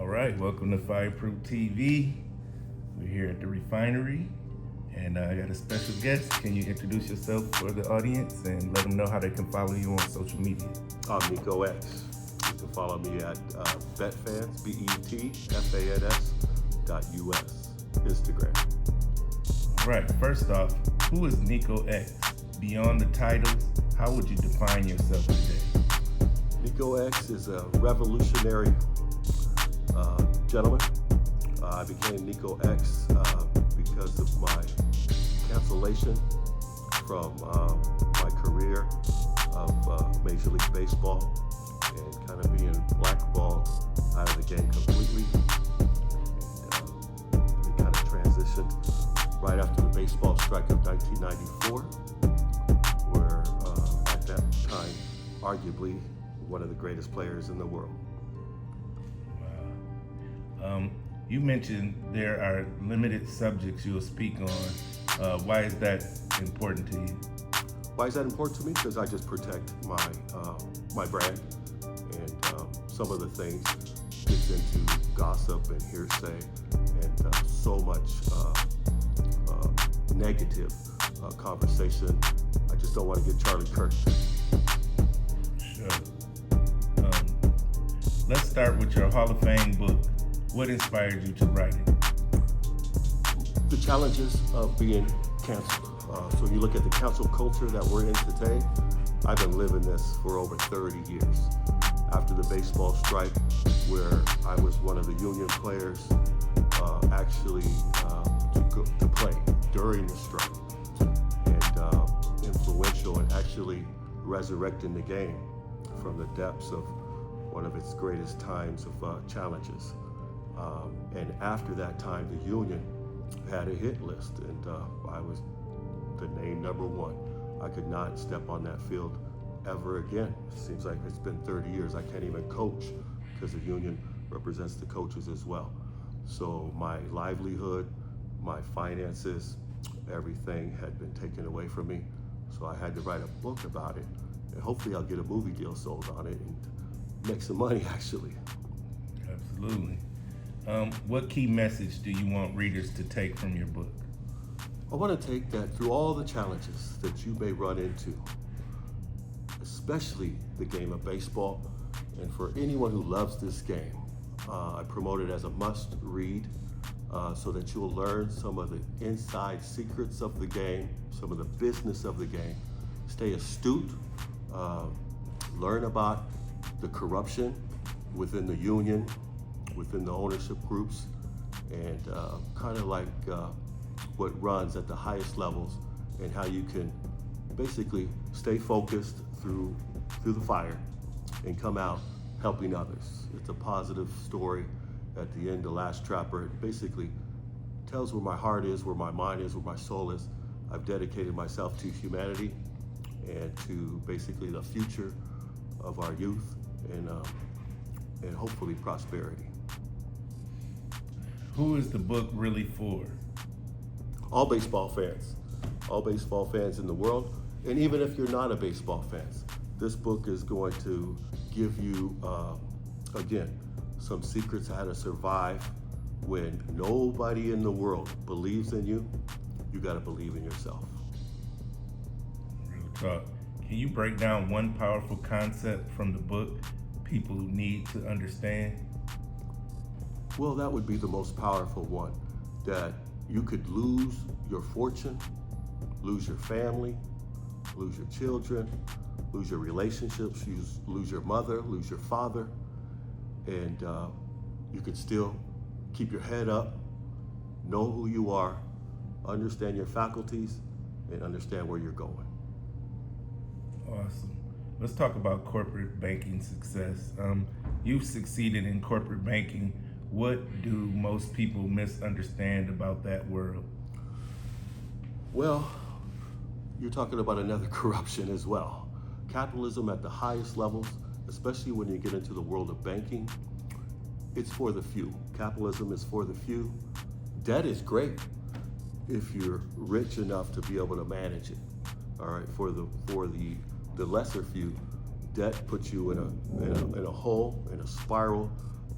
All right, welcome to Fireproof TV. We're here at the Refinery, and I got a special guest. Can you introduce yourself for the audience and let them know how they can follow you on social media? I'm Niko X. You can follow me at betfans, betfans.us, Instagram. All right, first off, who is Nikco X? Beyond the titles, how would you define yourself today? Nikko X is a revolutionary gentleman. I became Nikko X because of my cancellation from my career of Major League Baseball and kind of being blackballed out of the game completely. And it kind of transitioned right after the baseball strike of 1994, where at that time, arguably, one of the greatest players in the world. Wow. You mentioned there are limited subjects you'll speak on. Why is that important to you? Why is that important to me? Because I just protect my brand, and some of the things gets into gossip and hearsay and so much negative conversation. I just don't want to get Charlie Kirk. Sure. Let's start with your Hall of Fame book. What inspired you to write it? The challenges of being canceled. So you look at the cancel culture that we're in today. I've been living this for over 30 years. After the baseball strike, where I was one of the union players actually to play during the strike, and influential in actually resurrecting the game from the depths of one of its greatest times of challenges. And after that time, the union had a hit list, and I was the name number one. I could not step on that field ever again. It seems like it's been 30 years. I can't even coach because the union represents the coaches as well. So my livelihood, my finances, everything had been taken away from me. So I had to write a book about it, and hopefully I'll get a movie deal sold on it and make some money, actually. Absolutely. What key message do you want readers to take from your book? I want to take that through all the challenges that you may run into, especially the game of baseball, and for anyone who loves this game, I promote it as a must read so that you'll learn some of the inside secrets of the game, some of the business of the game. Stay astute, learn about the corruption within the union, within the ownership groups, and kind of like what runs at the highest levels, and how you can basically stay focused through the fire and come out helping others. It's a positive story. At the end, the last trapper, it basically tells where my heart is, where my mind is, where my soul is. I've dedicated myself to humanity and to basically the future of our youth and hopefully prosperity. Who is the book really for? All baseball fans in the world, and even if you're not a baseball fan, this book is going to give you, again, some secrets how to survive when nobody in the world believes in you. You got to believe in yourself. Real talk. Can you break down one powerful concept from the book people need to understand? Well, that would be the most powerful one, that you could lose your fortune, lose your family, lose your children, lose your relationships, lose your mother, lose your father, and you could still keep your head up, know who you are, understand your faculties, and understand where you're going. Awesome. Let's talk about corporate banking success. You've succeeded in corporate banking. What do most people misunderstand about that world? Well, you're talking about another corruption as well. Capitalism at the highest levels, especially when you get into the world of banking, it's for the few. Capitalism is for the few. Debt is great if you're rich enough to be able to manage it. All right, for the lesser few, debt puts you in a hole, in a spiral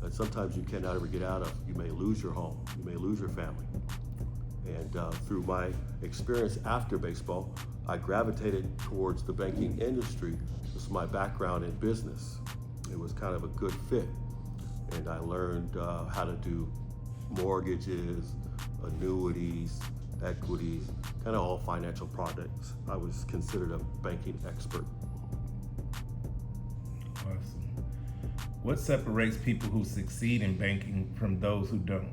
that sometimes you cannot ever get out of. You may lose your home, you may lose your family. And through my experience after baseball, I gravitated towards the banking industry. This is my background in business. It was kind of a good fit. And I learned how to do mortgages, annuities, equities, kind of all financial products. I was considered a banking expert. Awesome. What separates people who succeed in banking from those who don't?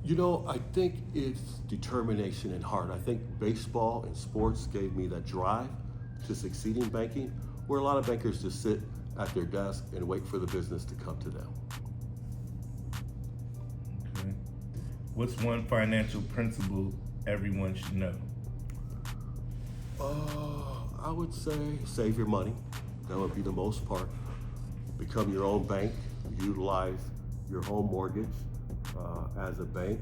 You know, I think it's determination and heart. I think baseball and sports gave me that drive to succeed in banking, where a lot of bankers just sit at their desk and wait for the business to come to them. Okay. What's one financial principle everyone should know? I would say save your money. That would be the most part. Become your own bank. Utilize your home mortgage as a bank.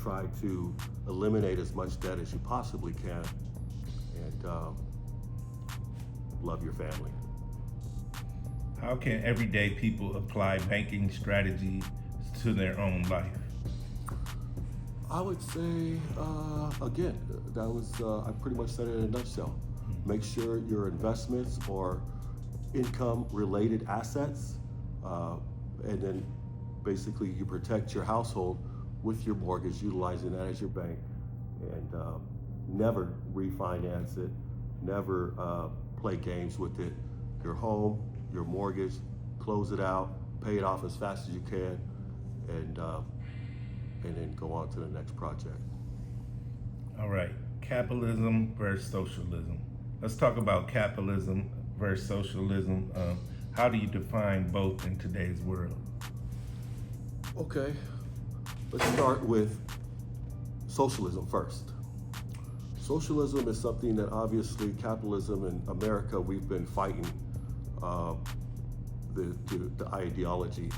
Try to eliminate as much debt as you possibly can, and love your family. How can everyday people apply banking strategies to their own life? I would say, again, that was, I pretty much said it in a nutshell. Make sure your investments are income-related assets, and then basically you protect your household with your mortgage, utilizing that as your bank, and never refinance it, never play games with it. Your home, your mortgage, close it out, pay it off as fast as you can, and then go on to the next project. All right, capitalism versus socialism. Let's talk about capitalism versus socialism. How do you define both in today's world? Okay, let's start with socialism first. Socialism is something that obviously capitalism in America, we've been fighting the ideology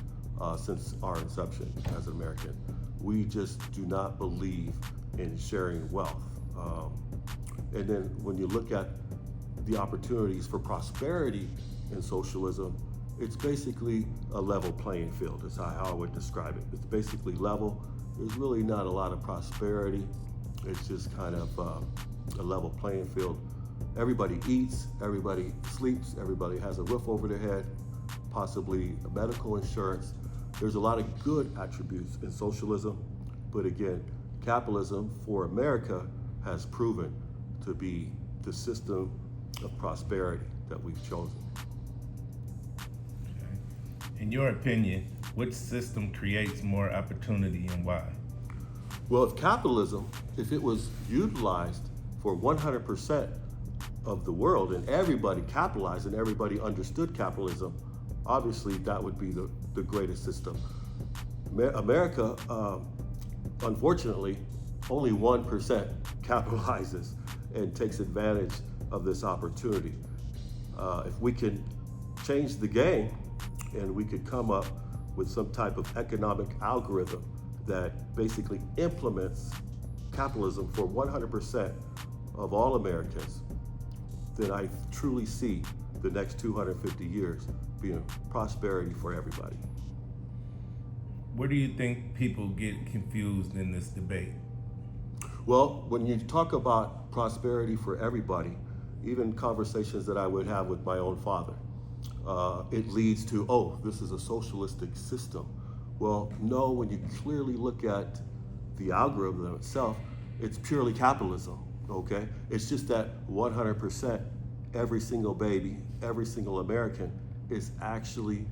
since our inception as an American. We just do not believe in sharing wealth. And then when you look at the opportunities for prosperity in socialism, it's basically a level playing field, is how I would describe it. It's basically level. There's really not a lot of prosperity. It's just kind of a level playing field. Everybody eats, everybody sleeps, everybody has a roof over their head, possibly medical insurance. There's a lot of good attributes in socialism, but again, capitalism for America has proven to be the system of prosperity that we've chosen. Okay. In your opinion, which system creates more opportunity and why? Well, if capitalism, if it was utilized for 100% of the world and everybody capitalized and everybody understood capitalism, obviously that would be the greatest system. America, unfortunately, only 1% capitalizes and takes advantage of this opportunity. If we can change the game and we could come up with some type of economic algorithm that basically implements capitalism for 100% of all Americans, then I truly see the next 250 years being prosperity for everybody. Where do you think people get confused in this debate? Well, when you talk about prosperity for everybody, even conversations that I would have with my own father, it leads to, oh, this is a socialistic system. Well, no, when you clearly look at the algorithm itself, it's purely capitalism, okay? It's just that 100% every single baby, every single American is actually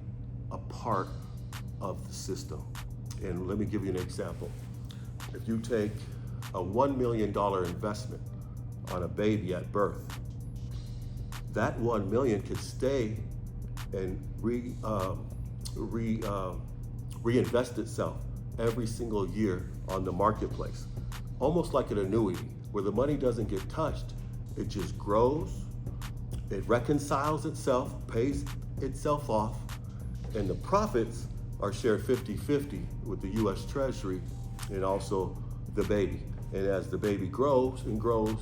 a part of the system. And let me give you an example. If you take a $1 million investment on a baby at birth, that 1 million could stay and reinvest itself every single year on the marketplace, almost like an annuity, where the money doesn't get touched. It just grows, it reconciles itself, pays itself off, and the profits are shared 50-50 with the US Treasury and also the baby. And as the baby grows and grows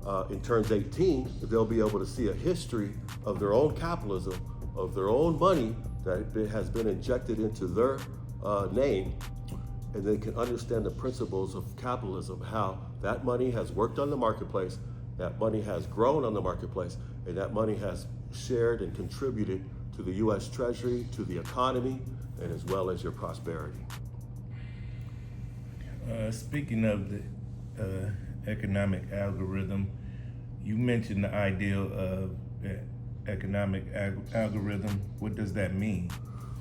and turns 18, they'll be able to see a history of their own capitalism, of their own money that it has been injected into their name, and they can understand the principles of capitalism, how that money has worked on the marketplace, that money has grown on the marketplace, and that money has shared and contributed to the U.S. Treasury, to the economy, and as well as your prosperity. Speaking of the economic algorithm, you mentioned the ideal of economic algorithm. What does that mean?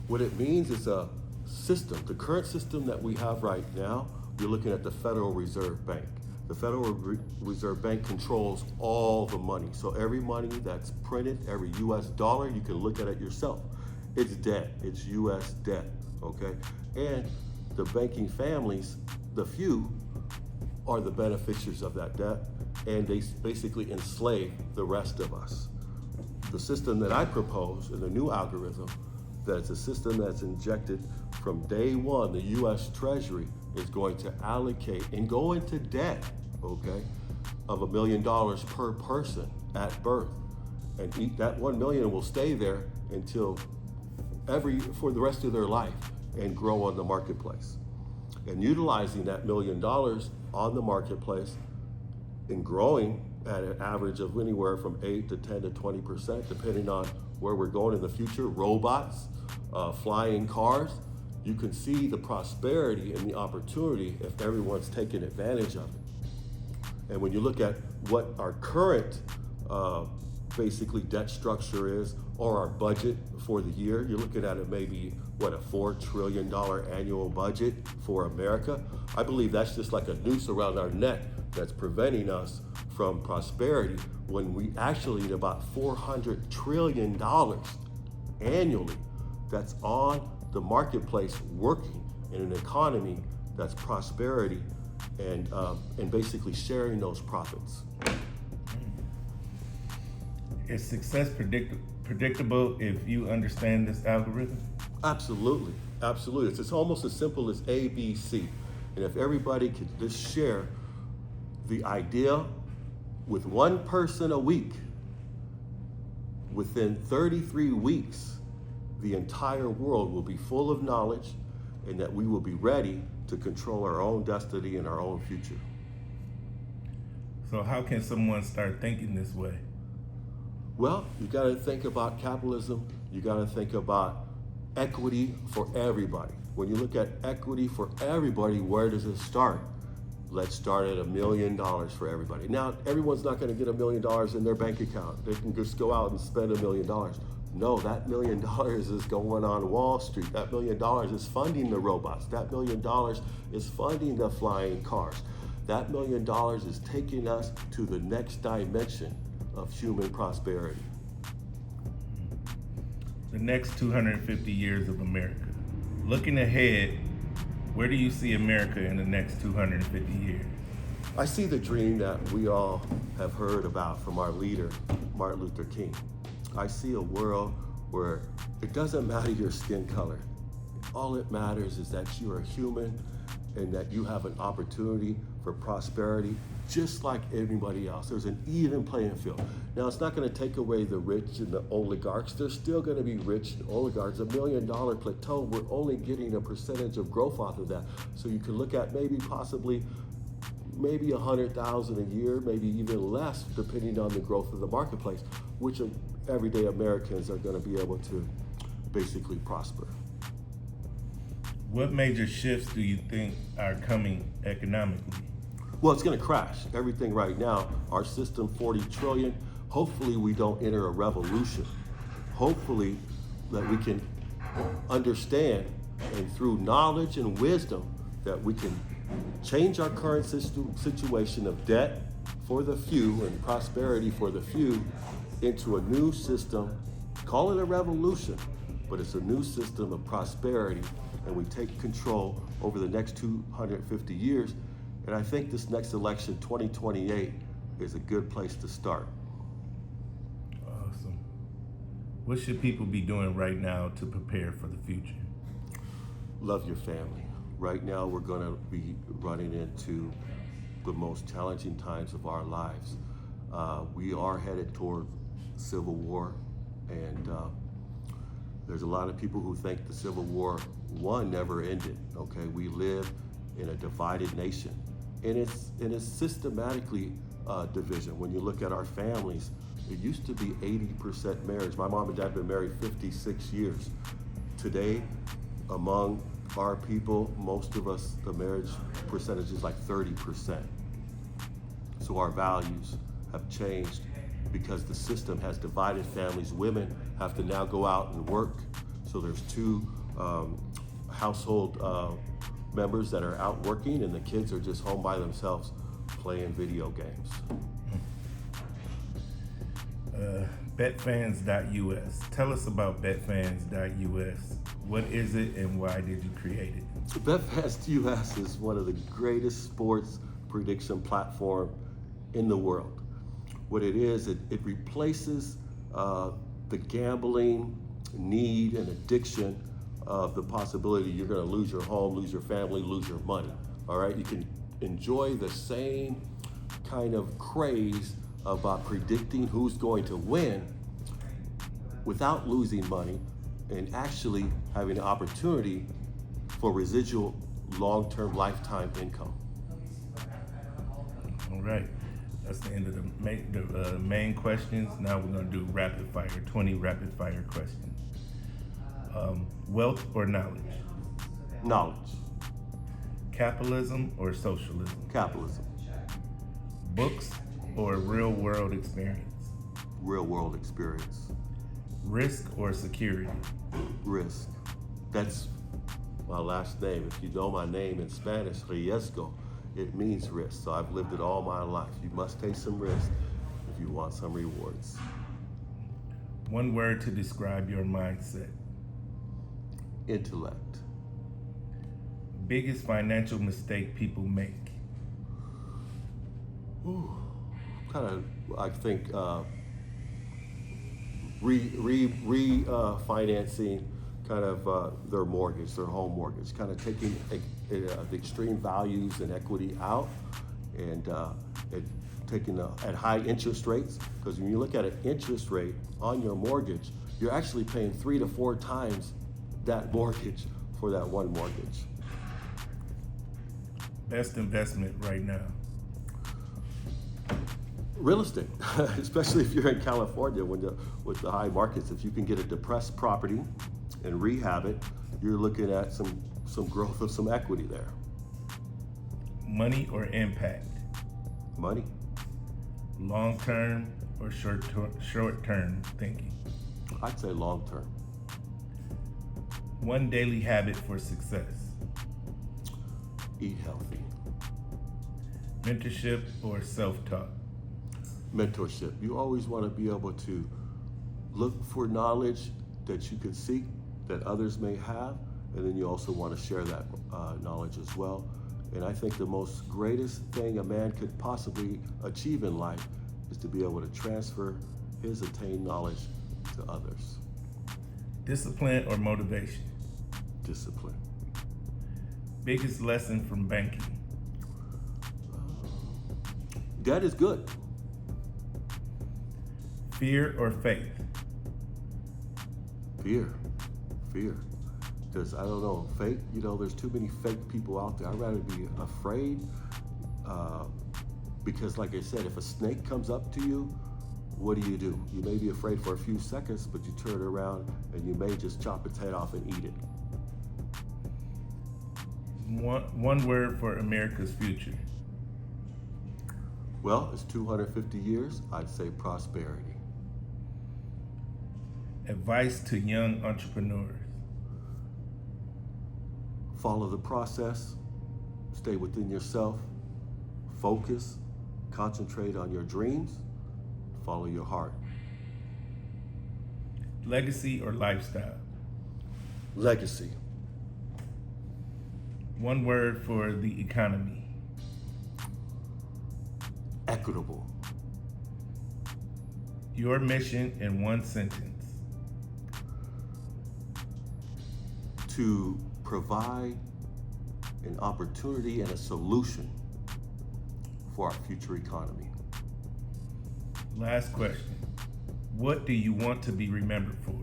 What it means is a system. The current system that we have right now, you're looking at the Federal Reserve Bank. The Federal Reserve Bank controls all the money. So every money that's printed, every US dollar, you can look at it yourself. It's debt, it's US debt, okay? And the banking families, the few, are the beneficiaries of that debt, and they basically enslave the rest of us. The system that I propose in the new algorithm, that's a system that's injected from day one, the US Treasury is going to allocate and go into debt, okay, of $1 million per person at birth. And that 1 million will stay there until for the rest of their life and grow on the marketplace. And utilizing that $1 million on the marketplace and growing at an average of anywhere from 8 to 10 to 20%, depending on where we're going in the future, robots, flying cars, you can see the prosperity and the opportunity if everyone's taking advantage of it. And when you look at what our current basically debt structure is, or our budget for the year, you're looking at it maybe, a $4 trillion annual budget for America. I believe that's just like a noose around our neck that's preventing us from prosperity, when we actually need about $400 trillion annually that's on the marketplace working in an economy that's prosperity and basically sharing those profits. Is success predictable if you understand this algorithm? Absolutely, absolutely. It's almost as simple as A, B, C. And if everybody could just share the idea with one person a week, within 33 weeks, the entire world will be full of knowledge, and that we will be ready to control our own destiny and our own future. So how can someone start thinking this way? Well, you got to think about capitalism. You got to think about equity for everybody. When you look at equity for everybody, where does it start? Let's start at $1 million for everybody. Now, everyone's not going to get $1 million in their bank account. They can just go out and spend $1 million. No, that $1 million is going on Wall Street. That $1 million is funding the robots. That $1 million is funding the flying cars. That $1 million is taking us to the next dimension of human prosperity. The next 250 years of America. Looking ahead, where do you see America in the next 250 years? I see the dream that we all have heard about from our leader, Martin Luther King. I see a world where it doesn't matter your skin color. All it matters is that you are human and that you have an opportunity for prosperity just like anybody else. There's an even playing field. Now, it's not going to take away the rich and the oligarchs. There's still going to be rich and oligarchs. $1 million plateau, we're only getting a percentage of growth off of that. So you can look at maybe 100,000 a year, maybe even less, depending on the growth of the marketplace, which everyday Americans are going to be able to basically prosper. What major shifts do you think are coming economically? Well, it's going to crash. Everything right now, our system, 40 trillion, hopefully we don't enter a revolution. Hopefully that we can understand, and through knowledge and wisdom, that we can change our current situation of debt for the few and prosperity for the few into a new system. Call it a revolution, but it's a new system of prosperity, and we take control over the next 250 years. And I think this next election, 2028, is a good place to start. Awesome. What should people be doing right now to prepare for the future? Love your family. Right now, we're going to be running into the most challenging times of our lives. We are headed toward civil war, and There's a lot of people who think the Civil War I never ended. Okay, we live in a divided nation, and it's systematically division. When you look at our families, it used to be 80% marriage. My mom and dad have been married 56 years. Today, among our people, most of us, the marriage percentage is like 30%. So our values have changed because the system has divided families. Women have to now go out and work. So there's two household members that are out working, and the kids are just home by themselves playing video games. Betfans.us. Tell us about Betfans.us. What is it and why did you create it? Betfans.us is one of the greatest sports prediction platform in the world. What it is, it replaces the gambling need and addiction of the possibility you're going to lose your home, lose your family, lose your money. All right, you can enjoy the same kind of craze about predicting who's going to win without losing money and actually having an opportunity for residual long-term lifetime income. All right, that's the end of the main questions. Now we're going to do rapid fire, 20 rapid fire questions. Wealth or knowledge? Knowledge. Capitalism or socialism? Capitalism. Books or real world experience? Real world experience. Risk or security? Risk. That's my last name. If you know my name in Spanish, riesgo, it means risk. So I've lived it all my life. You must take some risk if you want some rewards. One word to describe your mindset? Intellect. Biggest financial mistake people make? I think refinancing their mortgage, their home mortgage, kind of taking the extreme values and equity out and taking at high interest rates. Because when you look at an interest rate on your mortgage, you're actually paying 3 to 4 times that mortgage for that one mortgage. Best investment right now? Real estate, especially if you're in California with the high markets. If you can get a depressed property and rehab it, you're looking at some growth of some equity there. Money or impact? Money. Long-term or short-term thinking? I'd say long-term. One daily habit for success? Eat healthy. Mentorship or self-taught? Mentorship. You always want to be able to look for knowledge that you can seek that others may have, and then you also want to share that knowledge as well. And I think the most greatest thing a man could possibly achieve in life is to be able to transfer his attained knowledge to others. Discipline or motivation? Discipline. Biggest lesson from banking? Debt is good. Fear or faith? Fear. Because I don't know, fake, there's too many fake people out there. I'd rather be afraid because like I said, if a snake comes up to you, what do? You may be afraid for a few seconds, but you turn it around and you may just chop its head off and eat it. One word for America's future? Well, it's 250 years. I'd say prosperity. Advice to young entrepreneurs? Follow the process, stay within yourself, focus, concentrate on your dreams, follow your heart. Legacy or lifestyle? Legacy. One word for the economy? Equitable. Your mission in one sentence? To provide an opportunity and a solution for our future economy. Last question. What do you want to be remembered for?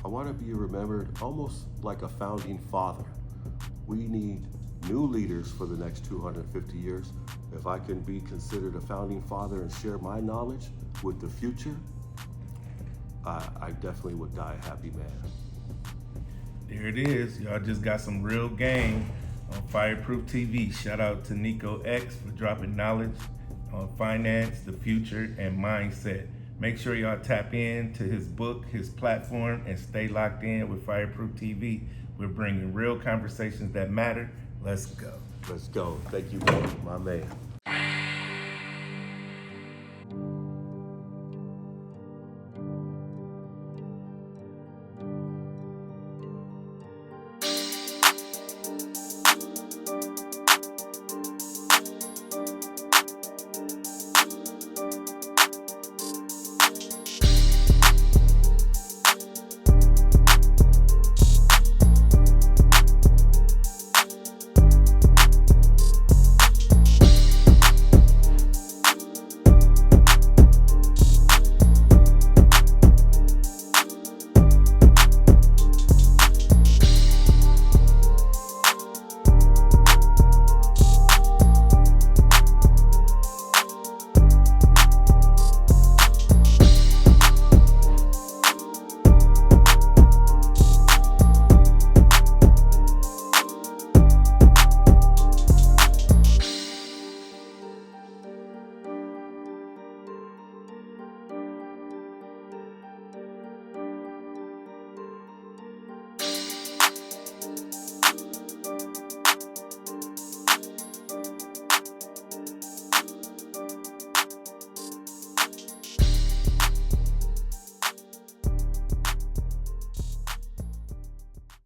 I want to be remembered almost like a founding father. We need new leaders for the next 250 years. If I can be considered a founding father and share my knowledge with the future, I definitely would die a happy man. There it is. Y'all just got some real game on Fireproof TV. Shout out to Niko X for dropping knowledge on finance, the future, and mindset. Make sure y'all tap in to his book, his platform, and stay locked in with Fireproof TV. We're bringing real conversations that matter. Let's go. Let's go. Thank you, my man.